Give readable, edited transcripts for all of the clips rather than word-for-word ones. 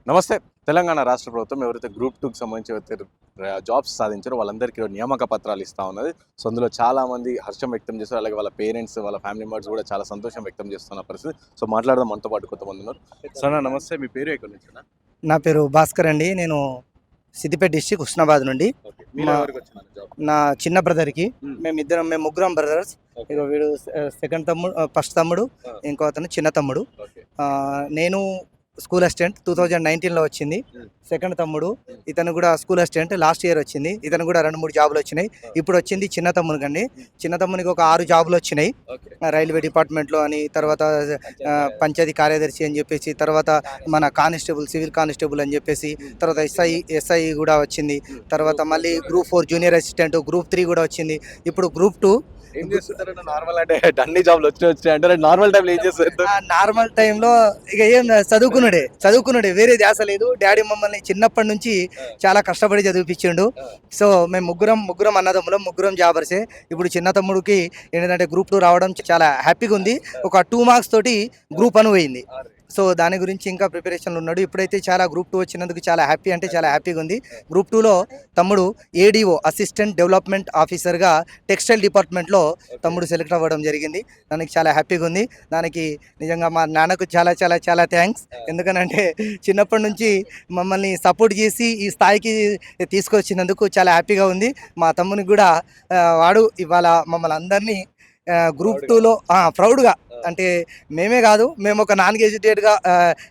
నమస్తే. తెలంగాణ రాష్ట్ర ప్రభుత్వం ఎవరైతే గ్రూప్ 2కి సంబంధించి ఎవరైతే జాబ్స్ సాధించారో వాళ్ళందరికీ నియామక పత్రాలు ఇస్తా ఉన్నది. సో అందులో చాలామంది హర్షం వ్యక్తం చేస్తారు. అలాగే వాళ్ళ పేరెంట్స్, వాళ్ళ ఫ్యామిలీ మెంబర్స్ కూడా చాలా సంతోషం వ్యక్తం చేస్తున్న పరిస్థితి. సో మాట్లాడదాం, మనతో పాటు కొంతమంది ఉన్నారు. సార్ నమస్తే, మీ పేరు ఎక్కడి నుంచి? నా పేరు భాస్కర్ అండి. నేను సిద్దిపేట డిస్టిక్ హుస్నాబాద్ నుండి. నా చిన్న బ్రదర్కి మేము ముగ్గురం బ్రదర్స్. ఇక వీడు సెకండ్ తమ్ముడు, ఫస్ట్ తమ్ముడు, ఇంకో అతను చిన్న తమ్ముడు. నేను స్కూల్ అసిస్టెంట్ 2019లో వచ్చింది. సెకండ్ తమ్ముడు, ఇతను కూడా స్కూల్ అసిస్టెంట్ లాస్ట్ ఇయర్ వచ్చింది. ఇతను కూడా 2-3 జాబులు వచ్చినాయి. ఇప్పుడు వచ్చింది చిన్న తమ్మునికి అండి. చిన్న తమ్మునికి ఒక 6 జాబులు వచ్చినాయి. రైల్వే డిపార్ట్మెంట్లో అని, తర్వాత పంచాయతీ కార్యదర్శి అని చెప్పేసి, తర్వాత మన కానిస్టేబుల్, సివిల్ కానిస్టేబుల్ అని చెప్పేసి, తర్వాత ఎస్ఐ కూడా వచ్చింది. తర్వాత మళ్ళీ గ్రూప్ 4 జూనియర్ అసిస్టెంట్, గ్రూప్ 3 కూడా వచ్చింది. ఇప్పుడు గ్రూప్ 2. ఏం చేస్తుంటారంటే నార్మల్ అంటే అన్ని జాబ్లు వచ్చాయి అంటే నార్మల్ టైంలో ఏం చేస్తారు? నార్మల్ టైంలో ఇక ఏం చదువుకున్నాడే, వేరే ధ్యాస లేదు. డాడీ మమ్మల్ని చిన్నప్పటి నుంచి చాలా కష్టపడి చదివిపించిండు. సో మేము ముగ్గురం అన్నదమ్ములం, ముగ్గురం జాబర్సే. ఇప్పుడు చిన్న తమ్ముడికి ఏంటంటే గ్రూప్ 2 రావడం చాలా హ్యాపీగా ఉంది. ఒక 2 మార్క్స్ తోటి గ్రూప్ 1 పోయింది. సో దాని గురించి ఇంకా ప్రిపరేషన్లు ఉన్నాడు. ఇప్పుడైతే చాలా గ్రూప్ 2 వచ్చినందుకు చాలా హ్యాపీగా ఉంది. గ్రూప్ 2లో తమ్ముడు ADO, అసిస్టెంట్ డెవలప్మెంట్ ఆఫీసర్గా టెక్స్టైల్ డిపార్ట్మెంట్లో తమ్ముడు సెలెక్ట్ అవ్వడం జరిగింది. దానికి చాలా హ్యాపీగా ఉంది. దానికి నిజంగా మా నాన్నకు చాలా చాలా చాలా థ్యాంక్స్. ఎందుకనంటే చిన్నప్పటి నుంచి మమ్మల్ని సపోర్ట్ చేసి ఈ స్థాయికి తీసుకొచ్చినందుకు చాలా హ్యాపీగా ఉంది. మా తమ్మునికి కూడా వాడు ఇవాళ మమ్మల్ని అందరినీ గ్రూప్ 2లో ప్రౌడ్గా, అంటే మేమే కాదు, మేము ఒక నాన్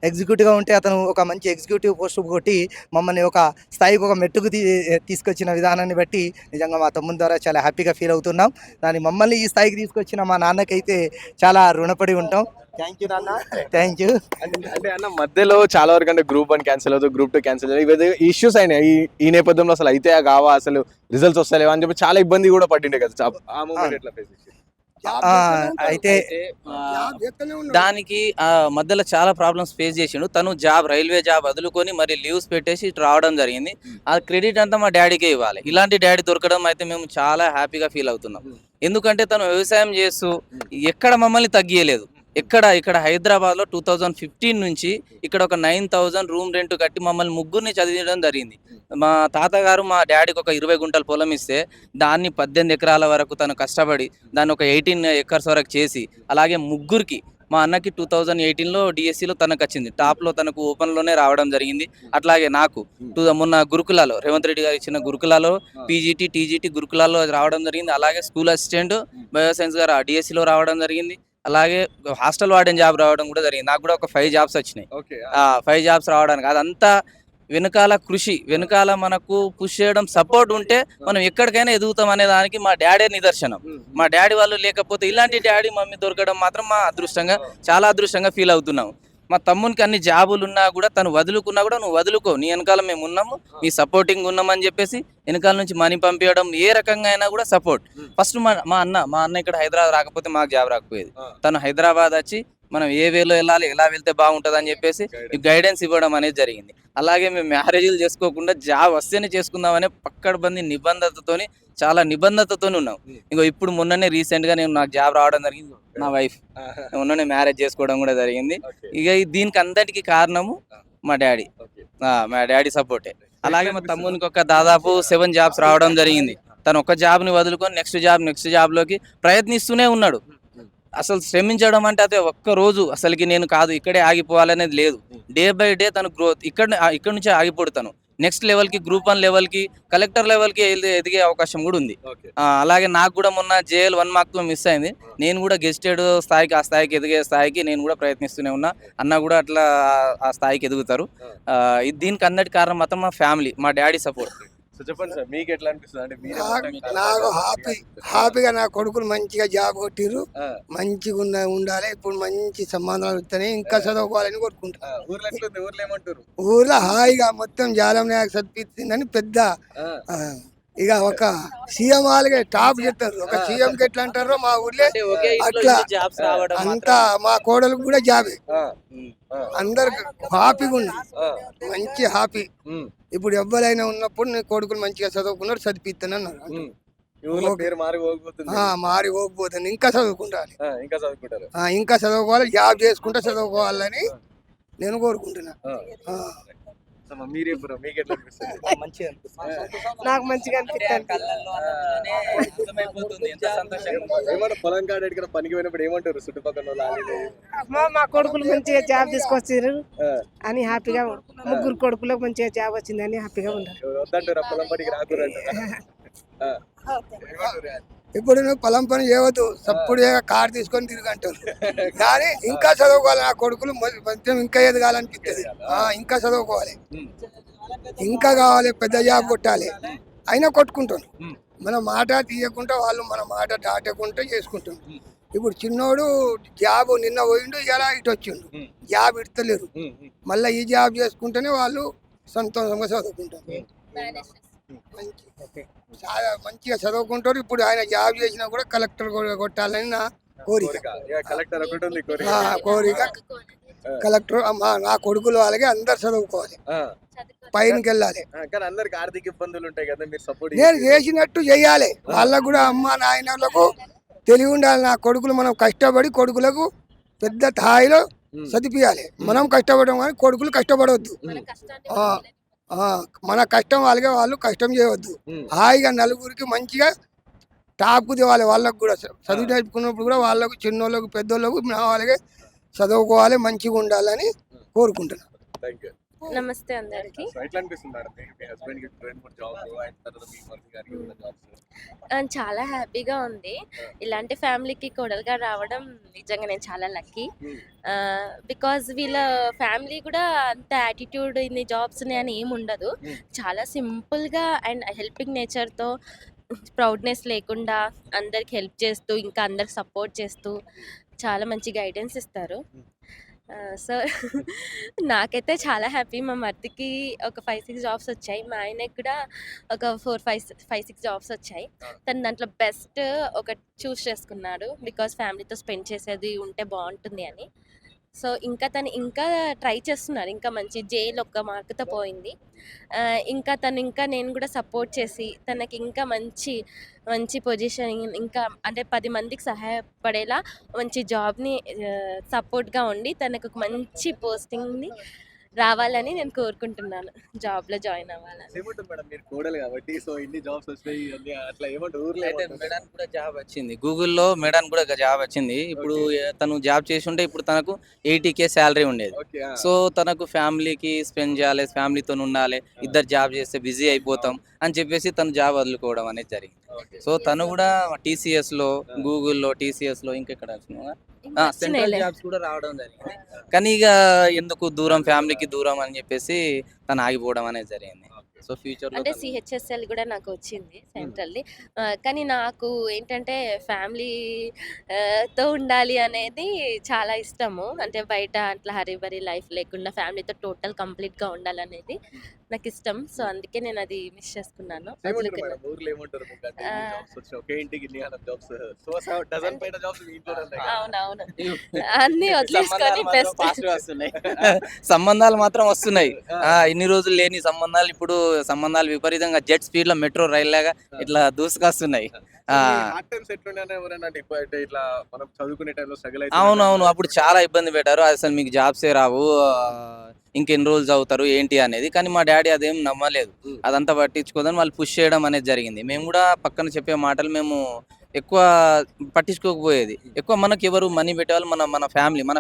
ఎగ్జిక్యూటివ్గా ఉంటే అతను ఒక మంచి ఎగ్జిక్యూటివ్ పోస్ట్ కొట్టి మమ్మల్ని ఒక స్థాయికి, ఒక మెట్టుకు తీసుకొచ్చిన విధానాన్ని బట్టి నిజంగా మా తమ్ముని ద్వారా చాలా హ్యాపీగా ఫీల్ అవుతున్నాం. మమ్మల్ని ఈ స్థాయికి తీసుకొచ్చిన మా నాన్నకైతే చాలా రుణపడి ఉంటాం. థ్యాంక్ యూ నాన్న, థ్యాంక్ యూ. అంటే అన్న మధ్యలో చాలా వరకు అంటే గ్రూప్ 1 క్యాన్సిల్ అవుతుంది, గ్రూప్ 2 క్యాన్సిల్ అవుతుంది, ఇష్యూస్ అయినాయి. ఈ నేపథ్యంలో అసలు అయితే కావా, అసలు రిజల్ట్స్ వస్తలేవా అని చెప్పి చాలా ఇబ్బంది కూడా పట్టిండే కదా. ఆ మూమెంట్ ఎట్లా ఫేస్ చేశారు? అయితే దానికి మధ్యలో చాలా ప్రాబ్లమ్స్ ఫేస్ చేసిండు. తను రైల్వే జాబ్ వదులుకొని మరి లీవ్స్ పెట్టేసి ఇటు రావడం జరిగింది. ఆ క్రెడిట్ అంతా మా డాడీకే ఇవ్వాలి. ఇలాంటి డాడీ దొరకడం అయితే మేము చాలా హ్యాపీగా ఫీల్ అవుతున్నాం. ఎందుకంటే తను వ్యవసాయం చేస్తూ ఎక్కడ మమ్మల్ని తగ్గియలేదు. ఇక్కడ హైదరాబాద్లో 2015 నుంచి ఇక్కడ ఒక 9,000 రూమ్ రెంట్ కట్టి మమ్మల్ని ముగ్గురిని చదివించడం జరిగింది. మా తాతగారు మా డాడీకి ఒక 20 గుంటల పొలం ఇస్తే దాన్ని 18 ఎకరాల వరకు తను కష్టపడి దాన్ని ఒక 18 ఎకర్స్ వరకు చేసి, అలాగే ముగ్గురికి, మా అన్నకి 2018లో డిఎస్సిలో తనకు వచ్చింది. టాప్లో తనకు ఓపెన్లోనే రావడం జరిగింది. అట్లాగే నాకు మొన్న గురుకులాలో రేవంత్ రెడ్డి గారు ఇచ్చిన గురుకులాలో PGT TGT గురుకులాలో రావడం జరిగింది. అలాగే స్కూల్ అసిస్టెంట్ బయోసైన్స్ గారు డిఎస్సిలో రావడం జరిగింది. అలాగే హాస్టల్ వార్డెన్ జాబ్ రావడం కూడా జరిగింది. నాకు కూడా ఒక 5 జాబ్స్ వచ్చినాయి. 5 జాబ్స్ రావడానికి అదంతా వెనకాల కృషి, వెనకాల మనకు పుష్ చేయడం, సపోర్ట్ ఉంటే మనం ఎక్కడికైనా ఎదుగుతాం అనే దానికి మా డాడీ నిదర్శనం. మా డాడీ వాళ్ళు లేకపోతే ఇలాంటి డాడీ మమ్మీ దొరకడం మాత్రం మా చాలా అదృష్టంగా ఫీల్ అవుతున్నాం. మా తమ్మునికి అన్ని జాబులు ఉన్నా కూడా తను వదులుకున్నా కూడా, నువ్వు వదులుకో, నీ వెనకాల మేము ఉన్నాము, నీ సపోర్టింగ్ ఉన్నామని చెప్పేసి వెనకాల నుంచి మనీ పంపించడం, ఏ రకంగా అయినా కూడా సపోర్ట్. ఫస్ట్ మా అన్న ఇక్కడ హైదరాబాద్ రాకపోతే మాకు జాబ్ రాకపోయేది. తను హైదరాబాద్ వచ్చి మనం ఏ వేలో వెళ్ళాలి, ఎలా వెళ్తే బాగుంటుంది అని చెప్పేసి గైడెన్స్ ఇవ్వడం అనేది జరిగింది. అలాగే మేము మ్యారేజీలు చేసుకోకుండా జాబ్ వస్తేనే చేసుకుందామనే పక్కడబంది చాలా నిబంధనతో ఉన్నాం. ఇంకో ఇప్పుడు మొన్ననే రీసెంట్గా నాకు జాబ్ రావడం జరిగింది. నా వైఫ్ మొన్ననే మ్యారేజ్ చేసుకోవడం కూడా జరిగింది. ఇక దీనికి అంతటికి కారణము మా డాడీ సపోర్టే. అలాగే మా తమ్మునికి ఒక దాదాపు 7 జాబ్స్ రావడం జరిగింది. తను ఒక జాబ్ని వదులుకొని నెక్స్ట్ జాబ్లోకి ప్రయత్నిస్తూనే ఉన్నాడు. అసలు శ్రమించడం అంటే అదే ఒక్కరోజు అసలుకి నేను కాదు ఇక్కడే ఆగిపోవాలనేది లేదు. డే బై డే తను గ్రోత్ ఇక్కడ నుంచే ఆగిపోతాను. నెక్స్ట్ లెవెల్కి, గ్రూప్ 1 లెవెల్కి, కలెక్టర్ లెవెల్కి ఎదిగే అవకాశం కూడా ఉంది. అలాగే నాకు కూడా మొన్న JL 1 మార్క్లో మిస్ అయింది. నేను కూడా గెస్టెడ్ స్థాయికి, ఆ స్థాయికి ఎదిగే స్థాయికి నేను కూడా ప్రయత్నిస్తూనే ఉన్నా. అన్న కూడా అట్లా ఆ స్థాయికి ఎదుగుతారు. దీనికి అన్నటి కారణం మాత్రం మా ఫ్యామిలీ, మా డాడీ సపోర్ట్. చెప్పండి సార్, మీకు ఎట్లా అనిపిస్తుంది? అంటే నాకు హ్యాపీగా నా కొడుకులు మంచిగా జాబ్ కొట్టిర్రు, మంచిగా ఉండాలి. ఇప్పుడు మంచి సంబంధాలు వస్తాయి, ఇంకా చదువుకోవాలని కోరుకుంటాను. ఊర్లో హాయిగా మొత్తం జాలం నాయకు చదివించిందని పెద్ద ఇక ఒక సీఎం వాళ్ళకి టాప్ చెప్తారు. ఒక సీఎం కి ఎట్లా అంటారో మా ఊర్లో అట్లా అంతా మా కోడలకు కూడా జాబే. అందరికి హ్యాపీగా ఉంది, మంచి హ్యాపీ. ఇప్పుడు ఎవ్వరైనా ఉన్నప్పుడు నీ కొడుకులు మంచిగా చదువుకున్నారు, చదివిస్తాను అన్నారు. మారి పోకపోతుంది, ఇంకా చదువుకుంటారు, ఇంకా చదువుకోవాలి, జాబ్ చేసుకుంటా చదువుకోవాలని నేను కోరుకుంటున్నా. మీరే బ్రో, మీకు ఎట్లా అనిపిస్తుంది? మంచిగా నాకు మంచిగా అనిపిస్తుంది. అర్థమైపోతుంది ఎంత సంతోషంగా ఉందో. ఏమన్నా పొలం కాడ ఎక్కడ పనికి పోయినప్పుడు ఏమంటారు చుట్టుపక్కల వాళ్ళు? అమ్మా మా కొడుకులు మంచిగా జాబ్ తీసుకొచ్చారు ఆ. అని హ్యాపీగా ముగ్గురు కొడుకులకు మంచిగా జాబ్ వచ్చిందని హ్యాపీగా ఉన్నారు. వద్దంటారా పొలం పనికి రాకూరంటారా? ఇప్పుడు నువ్వు పొలం పని చేయవద్దు, సప్పుడు కారు తీసుకొని తిరిగంటారు. కానీ ఇంకా చదువుకోవాలి, నా కొడుకులు కొంచెం ఇంకా ఎదగాలనిపిస్తుంది. ఇంకా చదువుకోవాలి, ఇంకా కావాలి, పెద్ద జాబ్ కొట్టాలి. అయినా కొట్టుకుంటాను. మన మాట తీయకుండా వాళ్ళు మన మాట దాటకుండా చేసుకుంటాం. ఇప్పుడు చిన్నోడు జాబ్ నిన్న పోయిండు, ఇలా ఇటు వచ్చిండు, జాబ్ ఇడతలేరు. మళ్ళీ ఈ జాబ్ చేసుకుంటేనే వాళ్ళు సంతోషంగా చదువుకుంటారు. చాలా మంచిగా చదువుకుంటారు. ఇప్పుడు ఆయన జాబ్ చేసినా కూడా కలెక్టర్ కొట్టాలని నా కోరిక. కలెక్టర్ ఒకటి ఉంది కోరిక కలెక్టర్ నా కొడుకులు అలాగే అందరు చదువుకోవాలి, పైనకి వెళ్ళాలి. కానీ అందరికి ఆర్థిక ఇబ్బందులు ఉంటాయి కదా, మీరు సపోర్ట్ నేను చేసినట్టు చెయ్యాలి. వాళ్ళకు కూడా అమ్మ నాయనలకు తెలివి ఉండాలి. నా కొడుకులు మనం కష్టపడి కొడుకులకు పెద్ద స్థాయిలో చదివియాలి. మనం కష్టపడడం కానీ కొడుకులు కష్టపడవద్దు. మన కష్టం వాళ్ళకే వాళ్ళు కష్టం చేయవద్దు. హాయిగా నలుగురికి మంచిగా టాప్కు తేవాలి. వాళ్ళకు కూడా చదువు నేర్పుకున్నప్పుడు కూడా వాళ్ళకు చిన్నోళ్ళకు పెద్దోళ్ళకు వాళ్ళకే చదువుకోవాలి, మంచిగా ఉండాలని కోరుకుంటున్నాను. నమస్తే అందరికి. చాలా హ్యాపీగా ఉంది. ఇలాంటి ఫ్యామిలీకి కోడలుగా రావడం నిజంగా నేను చాలా లక్కీ. బికాజ్ వీళ్ళ ఫ్యామిలీ కూడా అంత యాటిట్యూడ్ ఇన్ని జాబ్స్ అని ఏమి ఉండదు. చాలా సింపుల్గా అండ్ హెల్పింగ్ నేచర్తో, ప్రౌడ్నెస్ లేకుండా అందరికి హెల్ప్ చేస్తూ, ఇంకా అందరికి సపోర్ట్ చేస్తూ చాలా మంచి గైడెన్స్ ఇస్తారు. సో నాకైతే చాలా హ్యాపీ. మా మరిదికి ఒక 5-6 జాబ్స్ వచ్చాయి. మా ఆయనకి కూడా ఒక 4-5-6 జాబ్స్ వచ్చాయి. తను దాంట్లో బెస్ట్ ఒకటి చూస్ చేసుకున్నాడు. బికాజ్ ఫ్యామిలీతో స్పెండ్ చేసేది ఉంటే బాగుంటుంది అని. సో తను ఇంకా ట్రై చేస్తున్నారు. ఇంకా మంచి జైలు ఒక్క మార్కుతో పోయింది. ఇంకా నేను కూడా సపోర్ట్ చేసి తనకి ఇంకా మంచి పొజిషన్, ఇంకా అంటే 10 మందికి సహాయపడేలా మంచి జాబ్ని సపోర్ట్గా ఉండి తనకు ఒక మంచి పోస్టింగ్ని రావాలని నేను కోరుకుంటున్నాను. జాబ్లో జాయిన్ అవ్వాలని. మీరు కోడలు కాబట్టి సో ఇన్ని జాబ్స్ వస్తాయి అట్లా ఏమంటారు ఊర్లో? అయితే మేడానికి కూడా జాబ్ వచ్చింది, గూగుల్లో మేడానికి కూడా జాబ్ వచ్చింది. ఇప్పుడు తను జాబ్ చేసి ఉంటే ఇప్పుడు తనకు 80K శాలరీ ఉండేది. సో తనకు ఫ్యామిలీకి స్పెండ్ చేయాలి, ఫ్యామిలీతో ఉండాలి, ఇద్దరు జాబ్ చేస్తే బిజీ అయిపోతాం అని చెప్పేసి తను జాబ్ వదులుకోవడం అనేది జరిగింది. సో తను కూడా TCSలో, గూగుల్లో, TCSలో ఇంకెక్కడ సెంట్రల్ జాబ్స్ కూడా రావడం జరిగింది. కానీ ఇక ఎందుకు దూరం, ఫ్యామిలీకి దూరం అని చెప్పేసి తను ఆగిపోవడం అనేది జరిగింది. సో ఫ్యూచర్లో అంటే CHSL కూడా నాకు వచ్చింది సెంట్రల్ది. కానీ నాకు ఏంటంటే ఫ్యామిలీతో ఉండాలి అనేది చాలా ఇష్టము. అంటే బయట అట్లా హరీబరీ లైఫ్ లేకుండా ఫ్యామిలీతో టోటల్ కంప్లీట్గా ఉండాలనేది నాకు ఇష్టం. సో అందుకే నేను అది మిస్ చేసుకున్నాను. అవునవును, అన్ని వదిలేసుకొని బెస్ట్. సంబంధాలు మాత్రం వస్తున్నాయి. ఇన్ని రోజులు లేని సంబంధాలు ఇప్పుడు సంబంధాలు విపరీతంగా జెట్ స్పీడ్ లో మెట్రో రైల్ లాగా ఇట్లా దూసుకొస్తున్నాయి. అవునవును, అప్పుడు చాలా ఇబ్బంది పెట్టారు. అసలు మీకు జాబ్సే రావు, ఇంకెన్ని రోజులు చదువుతారు ఏంటి అనేది. కానీ మా డాడీ అదేం నమ్మలేదు, అదంతా పట్టించుకోదని వాళ్ళు పుష్ చేయడం అనేది జరిగింది. మేము కూడా పక్కన చెప్పే మాటలు మేము ఎక్కువ పట్టించుకోకపోయేది. ఎక్కువ మనకి ఎవరు మనీ పెట్టేవాళ్ళు మన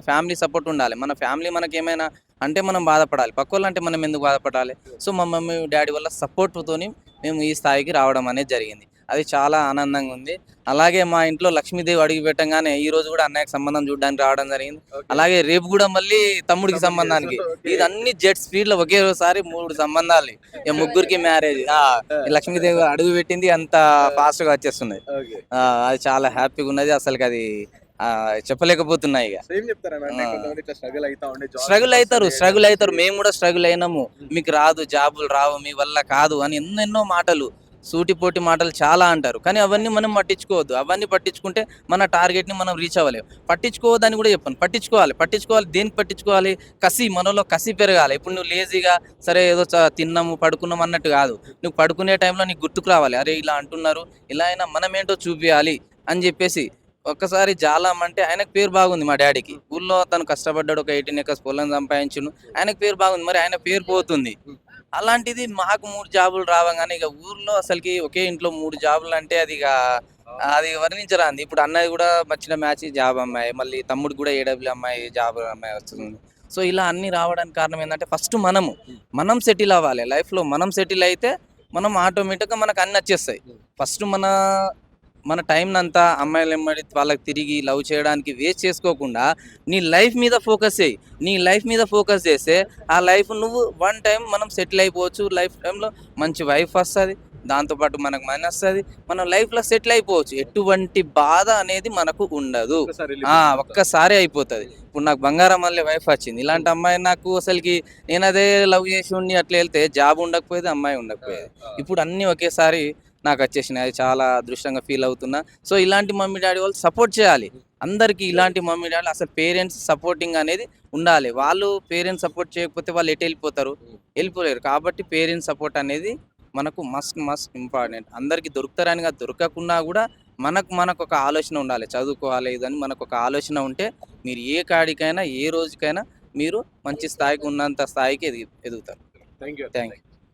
ఫ్యామిలీ సపోర్ట్ ఉండాలి. మన ఫ్యామిలీ మనకి ఏమైనా అంటే మనం బాధపడాలి, పక్క వాళ్ళు అంటే మనం ఎందుకు బాధపడాలి. సో మా మమ్మీ డాడీ వల్ల సపోర్ట్తోని మేము ఈ స్థాయికి రావడం అనేది జరిగింది. అది చాలా ఆనందంగా ఉంది. అలాగే మా ఇంట్లో లక్ష్మీదేవి అడిగి పెట్టంగానే ఈ రోజు కూడా అన్నయ్యకి సంబంధం చూడడానికి రావడం జరిగింది. అలాగే రేపు కూడా మళ్ళీ తమ్ముడికి సంబంధానికి, ఇది అన్ని జెట్ స్పీడ్ లో ఒకేసారి 3 సంబంధాలు, ముగ్గురికి మ్యారేజ్. లక్ష్మీదేవి అడుగు పెట్టింది, అంత ఫాస్ట్ గా వచ్చేస్తున్నాయి. అది చాలా హ్యాపీగా ఉన్నది. అసలుకి అది చెప్పలేకపోతున్నాయి. ఇక స్ట్రగుల్ అవుతారు, మేము కూడా స్ట్రగుల్ అయినాము. మీకు రాదు, జాబులు రావు, మీ వల్ల కాదు అని ఎన్నెన్నో మాటలు, సూటిపోటి మాటలు చాలా అంటారు. కానీ అవన్నీ మనం పట్టించుకోవద్దు. అవన్నీ పట్టించుకుంటే మన టార్గెట్ని మనం రీచ్ అవ్వలేము. పట్టించుకోవద్దని కూడా చెప్పాను. పట్టించుకోవాలి. దేనికి పట్టించుకోవాలి? కసి, మనలో కసి పెరగాలి. ఇప్పుడు నువ్వు లేజీగా సరే ఏదో తిన్నాము పడుకున్నాము అన్నట్టు కాదు. నువ్వు పడుకునే టైంలో నీకు గుర్తుకు రావాలి, అరే ఇలా అంటున్నారు, ఇలా అయినా మనమేంటో చూపించాలి అని చెప్పేసి. ఒక్కసారి జాలం అంటే ఆయనకు పేరు బాగుంది. మా డాడీకి ఊళ్ళో తను కష్టపడ్డాడు, ఒక 18 acres పొలం సంపాదించును, ఆయనకు పేరు బాగుంది. మరి ఆయన పేరు పోతుంది. అలాంటిది మాకు 3 జాబులు రావంగానే ఇక ఊర్లో అసలుకి ఒకే ఇంట్లో 3 జాబులు అంటే అది ఇక అది వర్ణించరాంది. ఇప్పుడు అన్నది కూడా వచ్చిన మ్యాచ్ జాబ్ అమ్మాయి, మళ్ళీ తమ్ముడు కూడా ఏడబ్ల్యూ అమ్మాయి జాబ్ అమ్మాయి వస్తుంది. సో ఇలా అన్ని రావడానికి కారణం ఏంటంటే ఫస్ట్ మనం సెటిల్ అవ్వాలి లైఫ్లో. మనం సెటిల్ అయితే మనం ఆటోమేటిక్గా మనకు అన్ని వచ్చేస్తాయి. ఫస్ట్ మన టైం అంతా అమ్మాయిలు ఎమ్మడి వాళ్ళకి తిరిగి లవ్ చేయడానికి వేస్ట్ చేసుకోకుండా నీ లైఫ్ మీద ఫోకస్ చేయి. నీ లైఫ్ మీద ఫోకస్ చేస్తే ఆ లైఫ్ నువ్వు వన్ టైం మనం సెటిల్ అయిపోవచ్చు. లైఫ్ టైంలో మంచి వైఫ్ వస్తుంది, దాంతోపాటు మనకు మనీ వస్తుంది, మనం లైఫ్లో సెటిల్ అయిపోవచ్చు. ఎటువంటి బాధ అనేది మనకు ఉండదు. ఒక్కసారి అయిపోతుంది. ఇప్పుడు నాకు బంగారం మళ్ళీ వైఫ్ వచ్చింది. ఇలాంటి అమ్మాయి నాకు అసలుకి నేను అదే లవ్ చేసి ఉండి అట్లా వెళ్తే జాబ్ ఉండకపోయేది, అమ్మాయి ఉండకపోయేది. ఇప్పుడు అన్నీ ఒకేసారి నాకు వచ్చేసినాయి. అది చాలా అదృష్టంగా ఫీల్ అవుతున్నా. సో ఇలాంటి మమ్మీ డాడీ వాళ్ళు సపోర్ట్ చేయాలి అందరికీ. ఇలాంటి మమ్మీ డాడీ అసలు పేరెంట్స్ సపోర్టింగ్ అనేది ఉండాలి. వాళ్ళు పేరెంట్స్ సపోర్ట్ చేయకపోతే వాళ్ళు ఎటు వెళ్ళిపోలేరు. కాబట్టి పేరెంట్స్ సపోర్ట్ అనేది మనకు మస్ట్ ఇంపార్టెంట్. అందరికీ దొరుకుతారని కాదు, దొరకకున్నా కూడా మనకు ఒక ఆలోచన ఉండాలి. చదువుకోవాలి ఇదని మనకు ఒక ఆలోచన ఉంటే మీరు ఏ కాడికైనా ఏ రోజుకైనా మీరు మంచి స్థాయికి ఉన్నంత స్థాయికి ఎదుగుతారు. Thank you. Thank you.